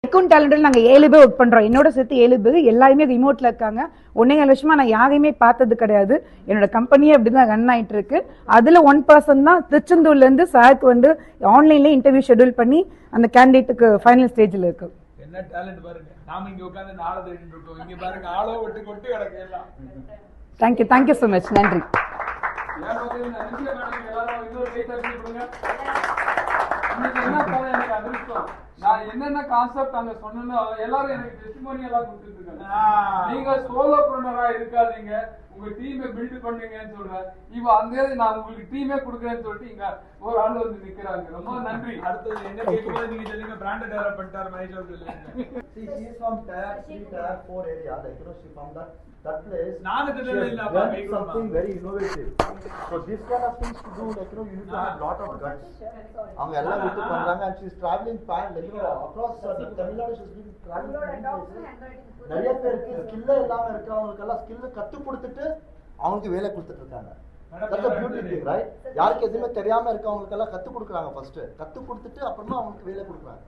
Account டேலண்டில் நாங்கள் 7 பேர் work பண்ணுறோம். என்னோட சேர்த்து 7 பேர் எல்லாருமே ரிமோட்டில் இருக்காங்க. 1.5 வருஷமா நான் யாரையுமே பார்த்தது கிடையாது. என்னோட கம்பெனியே அப்படி தான் ரன் ஆகிட்டு இருக்கு. அதில் 1 பர்சன் தான் திருச்செந்தூர்லேருந்து சாருக்கு வந்து ஆன்லைன்லேயே இன்டர்வியூ ஷெட்யூல் பண்ணி அந்த கேண்டிடேட்டுக்கு ஃபைனல் ஸ்டேஜில் இருக்கு. என்ன டேலண்ட் பாருங்க. நாம இங்க உட்கார்ந்து நாளை தேடிட்டு இருக்கோம். இங்க பாருங்க ஆளோ விட்டு கொட்டி கிடக்கு எல்லாம். Thank you so much. நன்றி. நான் என்னென்ன கான்செப்ட் அங்க சொன்னேனோ எல்லாரும் எனக்கு டெஸ்டிமோனியலா கொடுத்துட்டு இருக்காங்க. நீங்க சோலோப்ரனரா இருக்காதீங்க, உங்க டீமை பில்ட் பண்ணுங்கன்னு சொல்றேன். இவ அந்த நான் உங்களுக்கு டீமே கொடுக்குறேன்னு சொல்லிட்டு இங்க ஒரு ஆள் வந்து நிக்கிறாங்க. ரொம்ப நன்றி. அடுத்தது என்ன கேட்கும்போது நீங்க சொல்லுங்க. பிராண்ட் டெவலப் பண்ணிட்டார் மகேஷ் சொல்லுங்க. See, she is from tier 3, tier 4 area. Like, she from that place. நானு தெரியல இல்ல அப்பா make something very innovative. So this kind of things to do, like, you need to have lot of guts. அவங்க எல்லாம் விட்டு பண்றாங்க. And she is traveling across Tamil Nadu. She has been traveling. நிறைய பேருக்கு ஸ்கில்லே இல்லாம இருக்கிறவங்களுக்கு எல்லாம் ஸ்கில் கத்து கொடுத்துட்டு அவங்களுக்கு வேலை கொடுத்துட்டு இருக்காங்க. That's a beauty thing, right? யாருக்கு எதுவுமே தெரியாம இருக்கவங்களுக்கு எல்லாம் கத்து கொடுக்குறாங்க. ஃபர்ஸ்ட் கத்து கொடுத்துட்டு அப்புறமா அவங்களுக்கு வேலை கொடுக்குறாங்க.